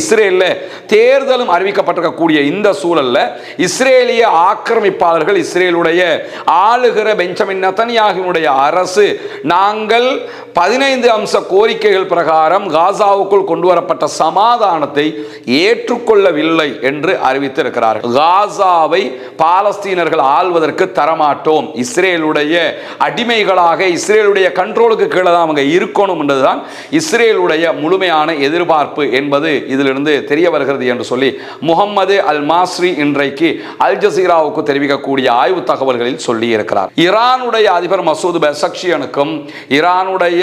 இஸ்ரேல்ல தேர்தலும் அறிவிக்கப்பட்டிருக்கக்கூடிய இந்த சூழல்ல இஸ்ரேலிய ஆக்கிரமிப்பாளர்கள் இஸ்ரேலுடைய ஆளுகிற பெஞ்சமின் நெதன்யாகுவினுடைய அரசு நாங்கள் 15 அம்ச கோரிக்கைகள் பிரகாரம் காசாவுக்குள் கொண்டு வரப்பட்ட சமாதானத்தை ஏற்றுக்கொள்ளவில்லை என்று அறிவித்திருக்கிறார்கள். காசாவை பாலஸ்தீனர்கள் ஆள்வதற்கு தரமாட்டோம், இஸ்ரேலுடைய அடிமைகளாக இஸ்ரேலுடைய கண்ட்ரோலுக்கு கீழே தான் அவங்க இருக்கணும் என்றுதான் இஸ்ரேலுடைய முழுமையான எதிர்பார்ப்பு என்பது இதிலிருந்து தெரிய வருகிறது என்று சொல்லி முகமது அல் மாஸ்ரி இன்றைக்கு அல் ஜசீராவுக்கு தெரிவிக்கக்கூடிய ஆய்வு தகவல்களில் சொல்லி இருக்கிறார். ஈரானுடைய அதிபர் மசூத் பெசக்ஷியனுக்கும் ஈரானுடைய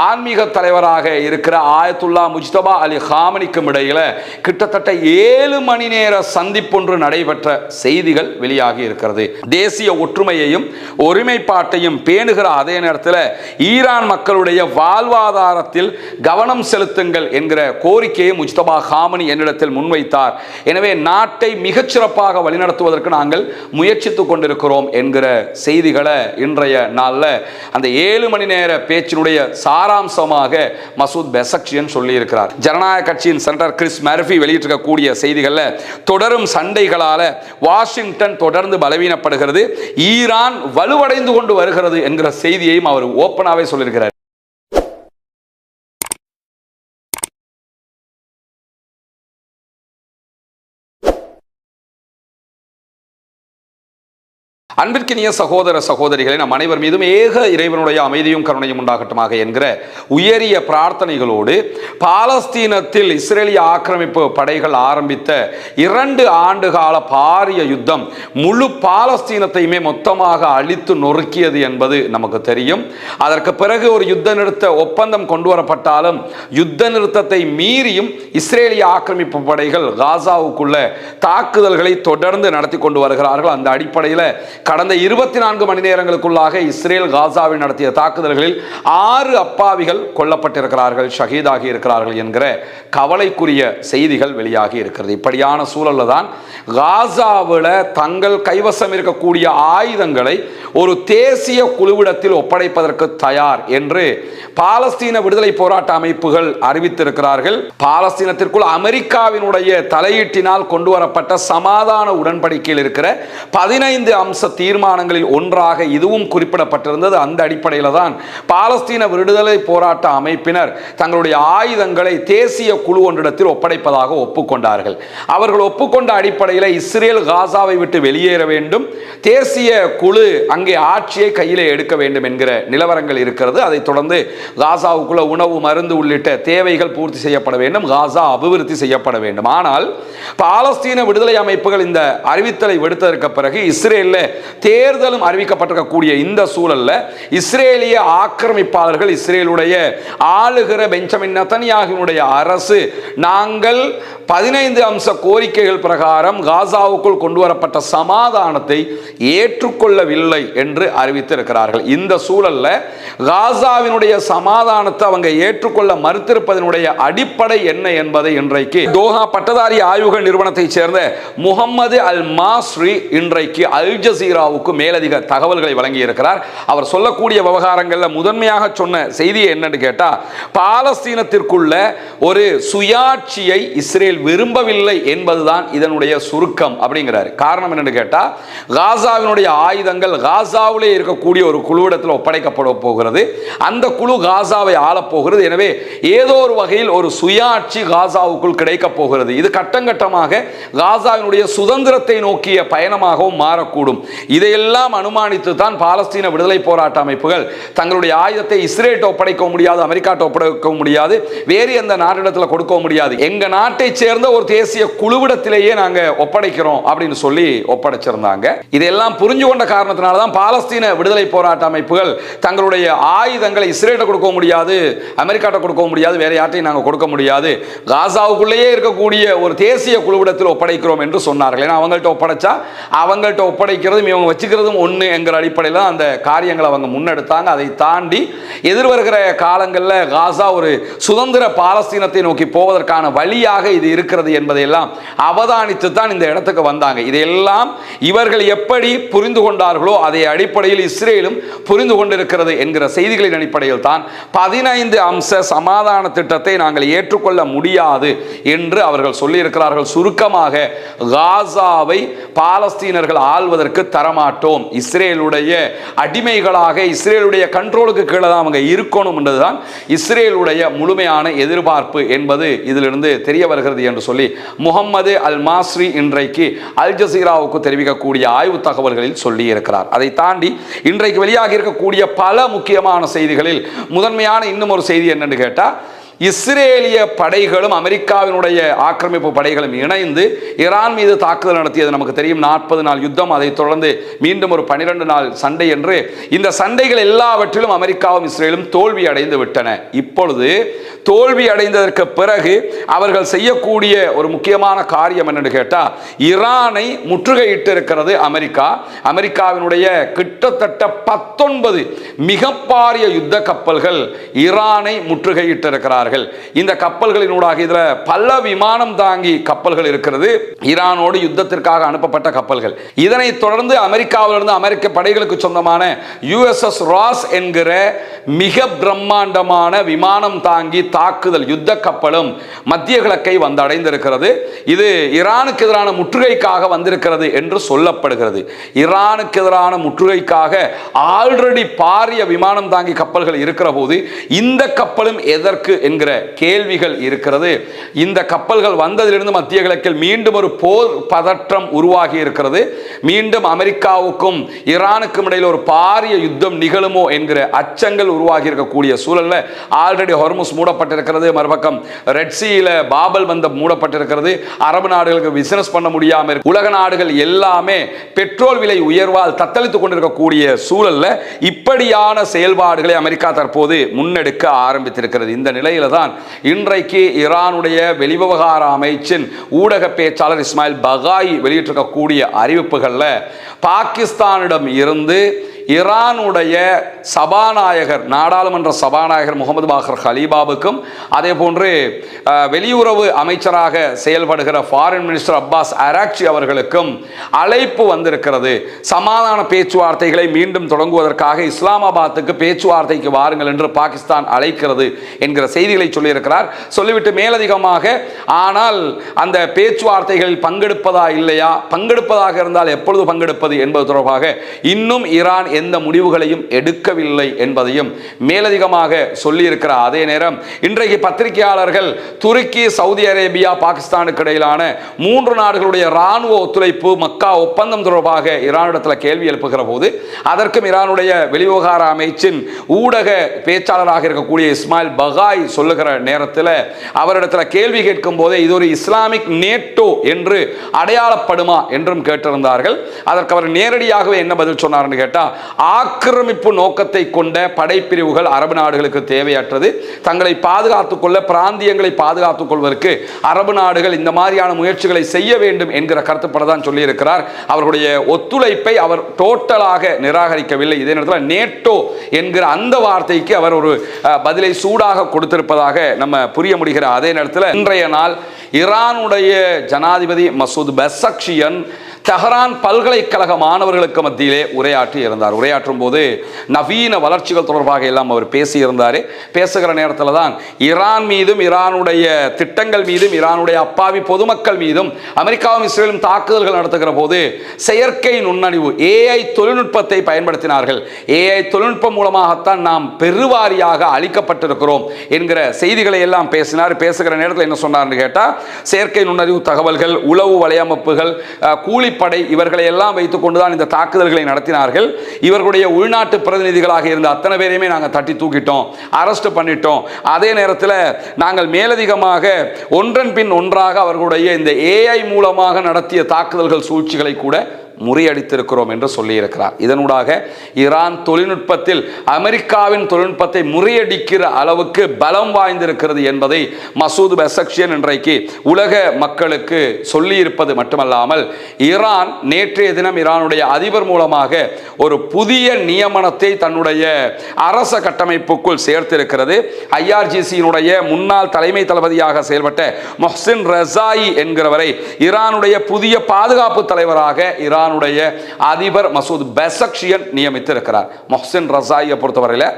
ஆன்மீக தலைவராக இருக்கிற ஆயத்துல்லா முஜ்தபா அலி ஹாமனிக்கும் இடையில கிட்டத்தட்ட 7 மணி நேர சந்திப்பொன்று நடைபெற்ற செய்திகள் வெளியாகி இருக்கிறது. தேசிய ஒற்றுமையையும் ஒருமைப்பாட்டையும் பேணுகிற அதே நேரத்தில் ஈரான் மக்களுடைய வாழ்வாதாரத்தில் கவனம் செலுத்துங்கள் என்கிற கோரிக்கையை முஜ்தபா ஹாமனி என்னிடத்தில் முன்வைத்தார். எனவே நாட்டை மிகச்சிறப்பாக வழிநடத்துவதற்கு நாங்கள் முயற்சித்துக் கொண்டிருக்கிறோம் என்கிற செய்திகளை இன்றைய நாளில் அந்த 7 மணி நேர பேச்சினுடைய சாராம்சமாக மசூத் பெசக்ஷியன் சொல்லி இருக்கிறார். ஜனநாயக கட்சியின் செனட்டர் கிறிஸ் மர்ஃபி வெளியிட்டிருக்கக்கூடிய செய்திகளில் தொடரும் சண்டைகளால வாஷிங்டன் தொடர்ந்து பலவீனப்படுகிறது, ஈரான் வலுவடைந்து கொண்டு வருகிறது என்கிற செய்தியையும் அவர் ஓப்பனாவே சொல்லியிருக்கிறார். அன்பிற்கினிய சகோதர சகோதரிகளை நம் அனைவர் மீதும் ஏக இறைவனுடைய அமைதியும் கருணையும் உண்டாகட்டுமாக என்கிற உயரிய பிரார்த்தனைகளோடு பாலஸ்தீனத்தில் இஸ்ரேலிய ஆக்கிரமிப்பு படைகள் ஆரம்பித்த 2 ஆண்டு கால பாரிய யுத்தம் முழு பாலஸ்தீனத்தையுமே மொத்தமாக அழித்து நொறுக்கியது என்பது நமக்கு தெரியும். அதற்கு பிறகு ஒரு யுத்த நிறுத்த ஒப்பந்தம் கொண்டு வரப்பட்டாலும் யுத்த நிறுத்தத்தை மீறியும் இஸ்ரேலிய ஆக்கிரமிப்பு படைகள் காசாவுக்குள்ள தாக்குதல்களை தொடர்ந்து நடத்தி கொண்டு வருகிறார்கள். அந்த அடிப்படையில் கடந்த 24 மணி நேரங்களுக்குள்ளாக இஸ்ரேல் காசாவில் நடத்திய தாக்குதல்களில் 6 அப்பாவிகள் கொல்லப்பட்டிருக்கிறார்கள், ஷஹீதாகி இருக்கிறார்கள் என்கிற கவலைக்குரிய செய்திகள் வெளியாகி இருக்கிறது. இப்படியான சூழலில் தான் காசாவில் தங்கள் கைவசம் இருக்கக்கூடிய ஆயுதங்களை ஒரு தேசிய குழுவிடத்தில் ஒப்படைப்பதற்கு தயார் என்று பாலஸ்தீன விடுதலை போராட்ட அமைப்புகள் அறிவித்திருக்கிறார்கள். பாலஸ்தீனத்திற்குள் அமெரிக்காவினுடைய தலையீட்டினால் கொண்டு வரப்பட்ட சமாதான உடன்படிக்கையில் இருக்கிற 15 அம்ச தீர்மானங்களில் ஒன்றாக இதுவும் குறிப்பிடப்பட்டிருந்தது. அந்த அடிப்படையில் தான் பாலஸ்தீன விடுதலை போராட்ட அமைப்பினர் தங்களுடைய ஆயுதங்களை தேசிய குழு ஒன்றிடத்தில் ஒப்படைப்பதாக ஒப்புக்கொண்டார்கள். அவர்கள் ஒப்புக்கொண்ட அடிப்படையில் இஸ்ரேல் காசாவை விட்டு வெளியேற வேண்டும், தேசிய குழு அங்கே ஆட்சியை கையிலே எடுக்க வேண்டும் என்கிற நிலவரங்கள் இருக்கிறது. அதைத் தொடர்ந்து காசாவுக்குள்ள உணவு, மருந்து உள்ளிட்ட தேவைகள் பூர்த்தி செய்யப்பட வேண்டும், காசா அபிவிருத்தி செய்யப்பட வேண்டும். ஆனால் பாலஸ்தீன விடுதலை அமைப்புகள் இந்த அறிவித்தலை விடுத்ததற்கு பிறகு இஸ்ரேல்ல தேர்தலும் அறிவிக்கப்பட்டிருக்கக்கூடிய இந்த சூழல்ல இஸ்ரேலிய ஆக்கிரமிப்பாளர்கள் இஸ்ரேலுடைய ஆளுகிற பெஞ்சமின் நெதன்யாகுவினுடைய அரசு நாங்கள் 15 அம்ச கோரிக்கைகள் பிரகாரம் காசாவுக்குள் கொண்டு வரப்பட்ட சமாதானத்தை ஏற்றுக்கொள்ளவில்லை என்று அறிவித்திருக்கிறார்கள். இந்த சூழல்ல காசாவினுடைய சமாதானத்தை அவங்க ஏற்றுக்கொள்ள மறுத்திருப்பதனுடைய அடிப்படை என்ன என்பதை இன்றைக்கு தோஹா பட்டதாரி ஆய்வுகள் நிறுவனத்தைச் சேர்ந்த முகமது அல் மாஸ்ரி இன்றைக்கு அல் ஜசீராவுக்கு மேலதிக தகவல்களை வழங்கி இருக்கிறார். அவர் சொல்லக்கூடிய விவகாரங்களில் முதன்மையாக சொன்ன செய்தி என்னன்னு கேட்டா, பாலஸ்தீனத்திற்குள்ள ஒரு சுயாட்சியை இஸ்ரேல் விரும்பவில்லை என்பதுதான் இதனுடைய சுருக்கம் அப்படிங்கிறார். காரணம் என்னன்னு கேட்டா, காசாவினுடைய ஆயுதங்கள் காசாவிலே இருக்கக்கூடிய ஒரு குழுவிடத்தில் ஒப்படைக்கப்பட போகிறது, அந்த குழு காசாவை ஆளப்போகிறது. எனவே ஏதோ ஒரு வகையில் ஒரு சுயாட்சி காசாவுக்குள் கிடைக்க போகிறது. இது கட்டங்கட்டமாக காசாவினுடைய சுதந்திரத்தை நோக்கிய பயணமாகவும் மாறக்கூடும். இதையெல்லாம் அனுமானித்து தான் பாலஸ்தீன விடுதலை போராட்ட அமைப்புகள் தங்களுடைய ஆயுதத்தை இஸ்ரேல் ஒப்படைக்க முடியாது, அமெரிக்கா ஒப்படைக்க முடியாது, வேறு எந்த நாட்டிடத்தில் கொடுக்க முடியாது, எங்க நாட்டை சேர்ந்த ஒரு தேசிய குழுவிடத்திலேயே நாங்க ஒப்படைக்கிறோம் அப்படின்னு சொல்லி ஒப்படைச்சிருந்தாங்க. இதெல்லாம் புரிஞ்சு கொண்ட காரணத்தினால தான் பாலஸ்தீன விடுதலை போராட்ட அமைப்புகள் தங்களுடைய ஆயுதங்களை இஸ்ரேல் கொடுக்க முடியாது, அமெரிக்கா கொடுக்க முடியாது, வேற யார்ட்டையும் நாங்கள் கொடுக்க முடியாது, காசாவுக்குள்ளேயே இருக்கக்கூடிய ஒரு தேசிய குழுவிடத்தில் ஒப்படைக்கிறோம் என்று சொன்னார்கள். ஏன்னா அவங்கள்ட்ட ஒப்படைச்சா அவங்கள்ட்ட ஒப்படைக்கிறதும் இவங்க வச்சுக்கிறதும் ஒன்று என்கிற அடிப்படையில் அந்த காரியங்களை அவங்க முன்னெடுத்தாங்க. அதை தாண்டி எதிர்வருகிற காலங்களில் காசா ஒரு சுதந்திர பாலஸ்தீன பாலஸ்தீனத்தை நோக்கி போவதற்கான வழியாக இது இருக்கிறது என்பதையெல்லாம் அவதானித்து தான் இந்த இடத்துக்கு வந்தாங்க. இதையெல்லாம் இவர்கள் எப்படி புரிந்து கொண்டார்களோ அதே அடிப்படையில் இஸ்ரேலும் புரிந்து கொண்டிருக்கிறது என்கிற செய்திகளின் அடிப்படையில் தான் 15 அம்ச சமாதான திட்டத்தை நாங்கள் ஏற்றுக்கொள்ள முடியாது என்று அவர்கள் சொல்லியிருக்கிறார்கள். சுருக்கமாக, காசாவை பாலஸ்தீனர்கள் ஆள்வதற்கு தரமாட்டோம், இஸ்ரேலுடைய அடிமைகளாக இஸ்ரேலுடைய கண்ட்ரோலுக்கு கீழே தான் அவங்க இருக்கணும் என்றுதான் இஸ்ரேலுடைய முழுமையான எதிர்பார்ப்பு என்பது இதிலிருந்து தெரிய வருகிறது என்று சொல்லி முகமது அல் மாஸ்ரி இன்றைக்கு அல் ஜசீராவுக்கு தெரிவிக்கக்கூடிய ஆய்வு தகவல்களில் சொல்லி இருக்கிறார். அதை தாண்டி இன்றைக்கு வெளியாகி இருக்கக்கூடிய பல முக்கியமான செய்திகளில் முதன்மையான இன்னும் ஒரு செய்தி என்னன்னு கேட்டா, இஸ்ரேலிய படைகளும் அமெரிக்காவினுடைய ஆக்கிரமிப்பு படைகளும் இணைந்து ஈரான் மீது தாக்குதல் நடத்தியது நமக்கு தெரியும். 40 நாள் யுத்தம், அதைத் தொடர்ந்து மீண்டும் ஒரு 12 நாள் சண்டை என்று இந்த சண்டைகள் எல்லாவற்றிலும் அமெரிக்காவும் இஸ்ரேலும் தோல்வி அடைந்து விட்டன. இப்பொழுது தோல்வி அடைந்ததற்கு பிறகு அவர்கள் செய்யக்கூடிய ஒரு முக்கியமான காரியம் என்னன்னு கேட்டா, ஈரானை முற்றுகையிட்டு இருக்கிறது அமெரிக்கா. அமெரிக்காவினுடைய கிட்டத்தட்ட 19 மிக பாரிய யுத்த கப்பல்கள் ஈரானை முற்றுகையிட்டு இருக்கிறார்கள். இந்த கப்பல்களினூடாக இதுல பல விமானம் தாங்கி கப்பல்கள் இருக்கிறது, ஈரானோடு யுத்தத்திற்காக அனுப்பப்பட்ட கப்பல்கள். இதனைத் தொடர்ந்து அமெரிக்காவிலிருந்து அமெரிக்க படைகளுக்கு சொந்தமான USS ராஸ் என்கிற மிக பிரம்மாண்டமான விமானம் தாங்கி தாக்குதல் யுத்த கப்பலும் மத்திய கிழக்கை வந்தடைந்திருக்கிறது. இது ஈரானுக்கு எதிரான முற்றுகைக்காக வந்திருக்கிறது என்று சொல்லப்படுகிறது. ஈரானுக்கு எதிரான முற்றுகைக்காக ஆல்ரெடி பாரிய விமானம் தாங்கி கப்பல்கள் இருக்கிற போது இந்த கப்பலும் எதற்கு என்கிற கேள்விகள் இருக்கிறது. இந்த கப்பல்கள் வந்ததிலிருந்து மத்திய கிழக்கில் மீண்டும் ஒரு போர் பதற்றம் உருவாகி இருக்கிறது. மீண்டும் அமெரிக்காவுக்கும் ஈரானுக்கும் இடையில் ஒரு பாரிய யுத்தம் நிகழுமோ என்கிற அச்சங்கள் உருவாகி இருக்கக்கூடிய சூழல்ல ஆல்ரெடி ஹொர்முஸ் மூடப்பட்டிருக்கிறது, மறுபக்கம் ரெட் சீல பாபல் பந்தம் மூடப்பட்டிருக்கிறது. அரபு நாடுகளுக்கு பிசினஸ் பண்ண முடியாமல் உலக நாடுகள் எல்லாமே பெட்ரோல் விலை உயர்வால் தத்தளித்துக் கொண்டிருக்கக்கூடிய சூழல்ல இப்படியான செயல்பாடுகளை அமெரிக்கா தற்போது முன்னெடுக்க ஆரம்பித்திருக்கிறது. இந்த நிலையில தான் இன்றைக்கு ஈரானுடைய வெளிவிவகார அமைச்சின் ஊடக பேச்சாளர் இஸ்மாயில் பகாய் வெளியிட்டிருக்கக்கூடிய அறிவிப்புகள்ல பாகிஸ்தானிடம் இருந்து ஈரானுடைய சபாநாயகர், நாடாளுமன்ற சபாநாயகர் முகமது பாகர் கலீபாவுக்கும் அதே போன்று வெளியுறவு அமைச்சராக செயல்படுகிற ஃபாரின் மினிஸ்டர் அப்பாஸ் அராக்சி அவர்களுக்கும் அழைப்பு வந்திருக்கிறது. சமாதான பேச்சுவார்த்தைகளை மீண்டும் தொடங்குவதற்காக இஸ்லாமாபாத்துக்கு பேச்சுவார்த்தைக்கு வாருங்கள் என்று பாகிஸ்தான் அழைக்கிறது என்கிற செய்திகளை சொல்லியிருக்கிறார். சொல்லிவிட்டு மேலதிகமாக, ஆனால் அந்த பேச்சுவார்த்தைகளில் பங்கெடுப்பதா இல்லையா, பங்கெடுப்பதாக இருந்தால் எப்பொழுது பங்கெடுப்பது என்பது தொடர்பாக இன்னும் ஈரான் எந்த முடிவுகளையும் எடுக்கவில்லை என்பதையும் மேலதிகமாக சொல்லியிருக்கிற அதே நேரம் இன்றைக்கு பத்திரிகையாளர்கள் துருக்கி, சவுதி அரேபியா, பாகிஸ்தானுக்கு இடையிலான 3 நாடுகளுடைய ராணுவ ஒத்துழைப்பு மக்கா ஒப்பந்தம் தொடர்பாக ஈரானிடத்தில் கேள்வி எழுப்புகிற போது அதற்கும் ஈரானுடைய வெளிவிவகார அமைச்சின் ஊடக பேச்சாளராக இருக்கக்கூடிய இஸ்மாயில் பகாய் சொல்லுகிற நேரத்தில் அவரிடத்தில் கேள்வி கேட்கும் போதே இது ஒரு இஸ்லாமிக் நேட்டோ என்று அடையாளப்படுமா என்றும் கேட்டிருந்தார்கள். அதற்கு அவர் நேரடியாகவே என்ன பதில் சொன்னார்னு கேட்டா, ஆக்கிரமிப்பு நோக்கத்தை கொண்ட படைப்பிரிவுகள் அரபு நாடுகளுக்கு தேவையற்றது. தங்களை பாதுகாத்துக் கொள்ள, பிராந்தியங்களை பாதுகாத்துக் கொள்வதற்கு அரபு நாடுகள் இந்த மாதிரியான முயற்சிகளை செய்ய வேண்டும் என்கிற கருத்துப்படத்தான் சொல்லியிருக்கிறார். அவர்களுடைய ஒத்துழைப்பை அவர் டோட்டலாக நிராகரிக்கவில்லை. இதே நேரத்தில் நேட்டோ என்கிற அந்த வார்த்தைக்கு அவர் ஒரு பதிலை சூடாக கொடுத்திருப்பதாக நம்ம புரிய முடிகிற அதே நேரத்தில் இன்றைய நாள் ஈரானுடைய ஜனாதிபதி மசூத் பெஸக்ஷியன் தெஹரான் பல்கலைக்கழக மாணவர்களுக்கு மத்தியிலே உரையாற்றி இருந்தார். உரையாற்றும் போது நவீன வளர்ச்சிகள் தொடர்பாக எல்லாம் அவர் பேசியிருந்தார். பேசுகிற நேரத்தில் தான் ஈரான் மீதும் ஈரானுடைய திட்டங்கள் மீதும் ஈரானுடைய அப்பாவி பொதுமக்கள் மீதும் அமெரிக்காவும் இஸ்ரேலும் தாக்குதல்கள் நடத்துகிற போது செயற்கை நுண்ணறிவு AI தொழில்நுட்பத்தை பயன்படுத்தினார்கள். AI தொழில்நுட்பம் மூலமாகத்தான் நாம் பெருவாரியாக அளிக்கப்பட்டிருக்கிறோம் என்கிற செய்திகளை எல்லாம் பேசினார். பேசுகிற நேரத்தில் என்ன சொன்னார்னு கேட்டால், செயற்கை நுண்ணறிவு தகவல்கள், உளவு வலையமைப்புகள், கூலி படை இவர்களை எல்லாம் வைத்துக் கொண்டுதான் இந்த தாக்குதல்களை நடத்தினார்கள். இவர்களுடைய உள்நாட்டு பிரதிநிதிகளாக இருந்த அத்தனை பேரையுமே நாங்கள் தட்டி தூக்கிட்டோம், அரெஸ்ட் பண்ணிட்டோம். அதே நேரத்தில் நாங்கள் மேலதிகமாக ஒன்றன் பின் ஒன்றாக அவர்களுடைய இந்த AI மூலமாக நடத்திய தாக்குதல்கள் சூழ்ச்சிகளை கூட முறியடித்திருக்கிறோம் என்று சொல்லியிருக்கிறார். இதனூடாக ஈரான் தொழில்நுட்பத்தில் அமெரிக்காவின் தொழில்நுட்பத்தை முறியடிக்கிற அளவுக்கு பலம் வாய்ந்திருக்கிறது என்பதை மசூத் பெசக்ஷியன் இன்றைக்கு உலக மக்களுக்கு சொல்லியிருப்பது மட்டுமல்லாமல், ஈரான் நேற்றைய தினம் ஈரானுடைய அதிபர் மூலமாக ஒரு புதிய நியமனத்தை தன்னுடைய அரச கட்டமைப்புக்குள் சேர்த்திருக்கிறது. IRGC-யினுடைய முன்னாள் தலைமை தளபதியாக செயல்பட்ட மொஹ்சின் ரஸாயி என்கிறவரை ஈரானுடைய புதிய பாதுகாப்பு தலைவராக ஈரானுடைய அதிபர் மசூத் பெசக்ஷியன் நியமித்திருக்கிறார். மொஹ்சின் ரஸாயியை பொறுத்தவரையில்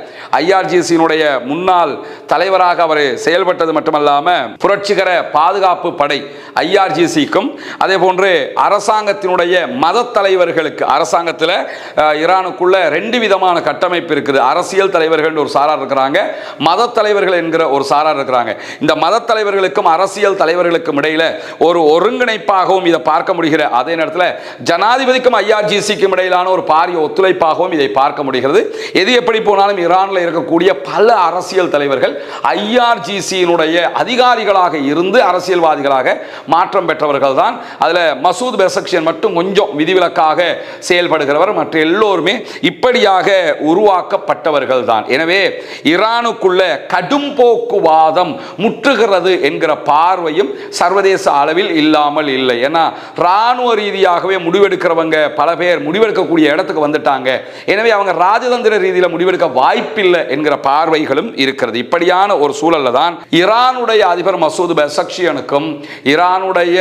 IRGC-யினுடைய முன்னாள் தலைவராக அவர் செயல்பட்டது மட்டுமல்லாமல் புரட்சிகர பாதுகாப்பு படை IRGC-க்கும் அதே போன்று அரசாங்கத்தினுடைய மத தலைவர்களுக்கு, அரசாங்கத்தில் ஈரானுக்குள்ள ரெண்டு விதமான கட்டமைப்பு இருக்குது. அரசியல் தலைவர்கள் ஒரு சாரார் இருக்கிறாங்க, மத தலைவர்கள் என்கிற ஒரு சாரார் இருக்கிறாங்க. இந்த மத தலைவர்களுக்கும் அரசியல் தலைவர்களுக்கும் இடையில ஒரு ஒருங்கிணைப்பாகவும் இதை பார்க்க முடிகிற அதே நேரத்தில் ஜனாதிபதிக்கும் IRGC-க்கும் இடையிலான ஒரு பாரிய ஒத்துழைப்பாகவும் இதை பார்க்க முடிகிறது. எது எப்படி போனாலும் ஈரானில் இருக்கக்கூடிய பல அரசியல் தலைவர்கள் IRGC-யினுடைய அதிகாரிகளாக இருந்து அரசியல்வாதிகளாக மாற்றம் பெற்றவர்கள் தான். அதில் மசூத் பெசக்ஷியன் மட்டும் கொஞ்சம் விதிவிலக்காக செயல்படுகிறவர், மற்ற எல்லோருமே இப்படியாக உருவாக்கப்பட்டவர்கள் தான். எனவே ஈரானுக்குள்ள கடும் போக்குவாதம் முற்றுகிறது என்கிற பார்வையும் சர்வதேச அளவில் இல்லாமல் இல்லை. ஏன்னா ராணுவ ரீதியாகவே முடிவெடுக்கிறவங்க பல பேர் முடிவெடுக்கக்கூடிய இடத்துக்கு வந்துட்டாங்க. எனவே அவங்க ராஜதந்திர ரீதியில் முடிவெடுக்க வாய்ப்பில்லை என்கிற பார்வைகளும் இருக்கிறது. இப்படியான ஒரு சூழல்ல தான் ஈரானுடைய அதிபர் மசூத் பெசக்ஷியனுக்கும் ஈரானுடைய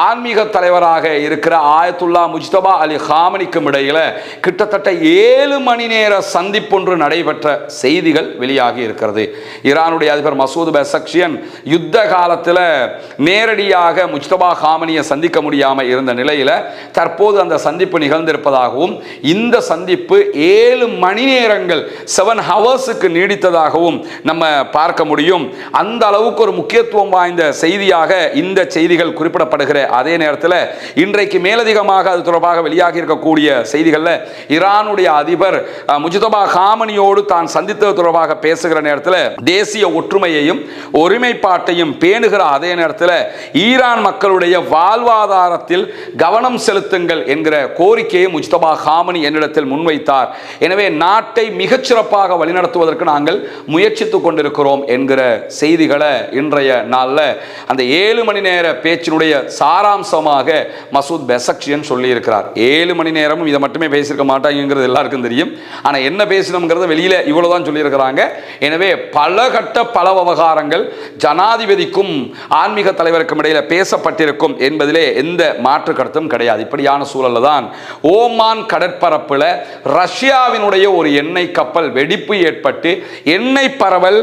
ஆன்மீக தலைவராக இருக்கிற ஆயத்துல்லா முஜ்தபா அலி காமனிக்கும் இடையில கிட்டத்தட்ட 7 மணி நேர சந்திப்பொன்று நடைபெற்ற செய்திகள் வெளியாகி இருக்கிறது. ஈரானுடைய அதிபர் மசூத் பெசக்ஷியன் யுத்த காலத்தில் நேரடியாக முஜ்தபா காமனியை சந்திக்க முடியாமல் இருந்த நிலையில் தற்போது அந்த சந்திப்பு நிகழ்ந்திருப்பதாகவும், இந்த சந்திப்பு 7 மணி நேரங்கள் 7 ஹவர்ஸுக்கு நீடித்ததாகவும் நம்ம பார்க்க முடியும். அந்த அளவுக்கு ஒரு முக்கியத்துவம் வாய்ந்த செய்தியாக இந்த செய்திகள் குறிப்பிடப்படுகிற அதே நேரத்தில் இன்றைக்கு மேலதிகமாக அது தொடர்பாக வெளியாகி இருக்கக்கூடிய செய்திகளில் ஈரானுடைய அதிபர் முஜ்தபா காமனியோடு தான் சந்தித்தது தொடர்பாக பேசுகிற நேரத்தில் தேசிய ஒற்றுமையையும் ஒருமைப்பாட்டையும் பேணுகிற அதே நேரத்தில் ஈரான் மக்களுடைய வாழ்வாதாரத்தில் கவனம் செலுத்துங்கள் என்கிற கோரிக்கையை முஜ்தபா காமனி என்னிடத்தில் முன்வைத்தார். எனவே நாட்டை மிகச்சிறப்பாக வழிநடத்துவதற்கு நாங்கள் முயற்சித்துக் கொண்டிருக்கிறோம் என்கிற செய்திகளை இன்றைய நாளில் அந்த 7 மணி நேர பேச்சினுடைய சாராம்சமாக மசூத் பெசக்ஷியன் சொல்லி இருக்கிறார். 7 மணி நேரமும் இதை மட்டுமே பேசியிருக்க மாட்டாங்கிறது எல்லாருக்கும் தெரியும். ஆனால் என்ன பேசணுங்கிறத வெளியில இவ்வளவுதான் சொல்லியிருக்கிறாங்க. எனவே பல கட்ட பல விவகாரங்கள் ஜனாதிபதிக்கும் ஆன்மீக தலைவருக்கும் இடையில பேசப்பட்டிருக்கும் என்பதிலே எந்த மாற்று கருத்தும் கிடையாது. இப்படியான சூழல்ல தான் ஓமான் கடற்பரப்பில் ரஷ்யாவினுடைய ஒரு எண்ணெய் கப்பல் வெடிப்பு ஏற்பட்டு எண்ணெய் பரவல்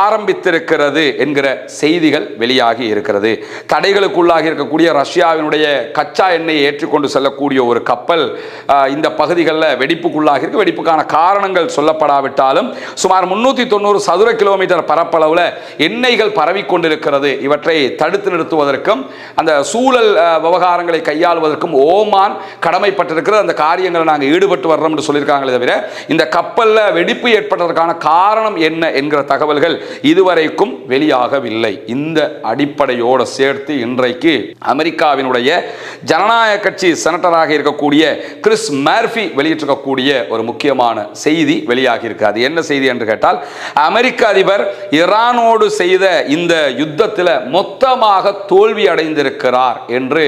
ஆரம்பித்திருக்கிறது என்கிற செய்திகள் வெளியாகி இருக்கிறது. தடைகளுக்குள்ளாகி இருக்கக்கூடிய ரஷ்யாவினுடைய கச்சா எண்ணெயை ஏற்றிக்கொண்டு செல்லக்கூடிய ஒரு கப்பல் இந்த பகுதிகளில் வெடிப்புக்குள்ளாகி இருக்கு. வெடிப்புக்கான காரணங்கள் சொல்லப்படாவிட்டாலும் சுமார் 390 சதுர கிலோமீட்டர் பரப்பளவில் எண்ணெய்கள் பரவிக்கொண்டிருக்கிறது. இவற்றை தடுத்து நிறுத்துவதற்கும் அந்த சூழல் விவகாரங்களை கையாளுவதற்கும் ஓமான் கடமைப்பட்டிருக்கிறது. அந்த காரியங்களை நாங்கள் ஈடுபட்டு வர்றோம் என்று சொல்லியிருக்காங்களே தவிர இந்த கப்பலில் வெடிப்பு ஏற்பட்டதற்கான காரணம் என்ன என்கிற தகவல்கள் இதுவரைக்கும் வெளியாகவில்லை. இந்த அடிப்படையோடு சேர்த்து இன்றைக்கு அமெரிக்காவினுடைய ஜனநாயக கட்சி செனட்டராக இருக்கக்கூடிய கிறிஸ் மர்ஃபி வெளியிட்டிருக்கக்கூடிய ஒரு முக்கியமான செய்தி வெளியாகி இருக்கிறது. என்ன செய்தி என்று கேட்டால், அமெரிக்க அதிபர் ஈரானோடு செய்த இந்த யுத்தத்தில் மொத்தமாக தோல்வி அடைந்திருக்கிறார் என்று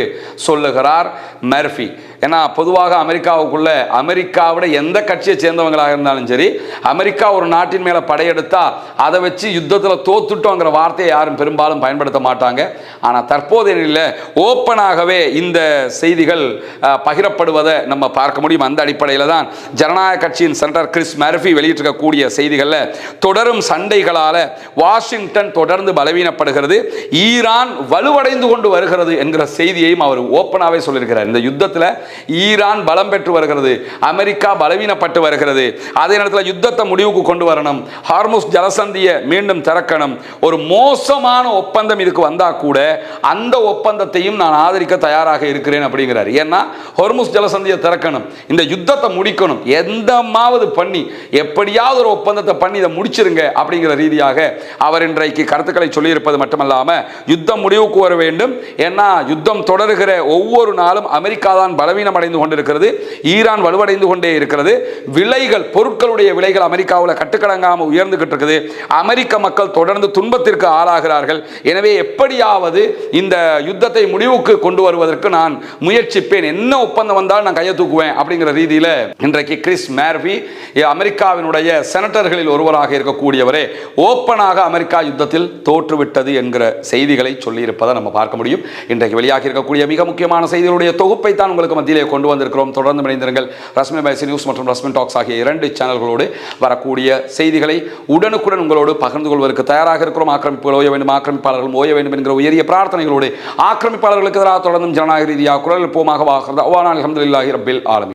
சொல்லுகிறார் மர்ஃபி. ஏன்னா பொதுவாக அமெரிக்காவுக்குள்ள அமெரிக்காவோட எந்த கட்சியை சேர்ந்தவங்களாக இருந்தாலும் சரி, அமெரிக்கா ஒரு நாட்டின் மேலே படையெடுத்தா அதை வச்சு யுத்தத்தில் தோத்துட்டோங்கிற வார்த்தையை யாரும் பெரும்பாலும் பயன்படுத்த மாட்டாங்க. ஆனால் தற்போதைய நிலையில் ஓப்பனாகவே இந்த செய்திகள் பகிரப்படுவதை நம்ம பார்க்க முடியும். அந்த அடிப்படையில் தான் ஜனநாயக கட்சியின் செனட்டர் கிறிஸ் மர்ஃபி வெளியிட்டிருக்கக்கூடிய செய்திகளில் தொடரும் சண்டைகளால் வாஷிங்டன் தொடர்ந்து பலவீனப்படுகிறது, ஈரான் வலுவடைந்து கொண்டு வருகிறது என்கிற செய்தியையும் அவர் ஓப்பனாகவே சொல்லியிருக்கிறார். இந்த யுத்தத்தில் ஈரான் பலம் பெற்று வருகிறது, அமெரிக்கா பலவீனப்பட்டு வருகிறது. அதே நேரத்தில் யுத்தத்தை முடிவுக்கு கொண்டு வரணும், ஹார்முஸ் ஜலசந்தியை மீண்டும் திறக்கணும். ஒரு மோசமான ஒப்பந்தம் இதுக்கு வந்தா கூட அந்த ஒப்பந்தத்தையும் நான் ஆதரிக்க தயாராக இருக்கிறேன் அப்படிங்கிறார். ஏன்னா ஹார்முஸ் ஜலசந்தியை திறக்கணும், இந்த யுத்தத்தை முடிக்கணும், எந்தமாவது பண்ணி எப்படியாவது ஒரு ஒப்பந்தத்தை பண்ணி இதை முடிச்சிருங்க அப்படிங்கிற ரீதியாக அவர் இன்றைக்கு கருத்துக்களை சொல்லியிருப்பது மட்டுமல்லாமல் யுத்தம் முடிவுக்கு வர வேண்டும். ஏன்னா யுத்தம் தொடர்கிற ஒவ்வொரு நாளும் அமெரிக்கா தான் பலவீனம் பலவீனம் அடைந்து கொண்டிருக்கிறது. ஈரான் வலுவடைந்து கொண்டே இருக்கிறது. விலைகள், பொருட்களுடைய விலைகள் அமெரிக்காவில் கட்டுக்கடங்காமல் உயர்ந்துகிட்டு இருக்குது. அமெரிக்க மக்கள் தொடர்ந்து துன்பத்திற்கு ஆளாகிறார்கள். எனவே எப்படியாவது இந்த யுத்தத்தை முடிவுக்கு கொண்டு வருவதற்கு நான் முயற்சிப்பேன், என்ன ஒப்பந்தம் வந்தால் நான் கையை தூக்குவேன் அப்படிங்கிற ரீதியில் இன்றைக்கு கிறிஸ் மேர்வி, அமெரிக்காவினுடைய செனட்டர்களில் ஒருவராக இருக்கக்கூடியவரே, ஓப்பனாக அமெரிக்கா யுத்தத்தில் தோற்றுவிட்டது என்கிற செய்திகளை சொல்லியிருப்பதை நம்ம பார்க்க முடியும். இன்றைக்கு வெளியாகி இருக்கக்கூடிய மிக முக்கியமான செய்திகளுடைய தொகுப்பை தான் உங்களுக்கு மத்தியிலே கொண்டு வந்திருக்கிறோம். தொடர்ந்து இணைந்திருங்கள். ரஸ்மி பைசி நியூஸ் மற்றும் ரஸ்மி டாக்ஸ் ஆகிய 2 சேனல்களோடு வரக்கூடிய செய்திகளை உடனுக்குடன் உங்களோடு பகிர்ந்து கொள்வதற்கு தயாராக இருக்கிறோம். ஆக்கிரமிப்புகள் ஓய வேண்டும், ஆக்கிரமிப்பாளர்கள் ஓய வேண்டும் என்கிற உயரிய பிரார்த்தனைகளோடு ஆக்கிரமிப்பாளர்களுக்கு எதிராக தொடர்ந்தும் ஜனநாயக ரீதியாக குரல் எழுப்புவோமாக. அல்ஹம்துலில்லாஹி ரப்பில் ஆலமீன்.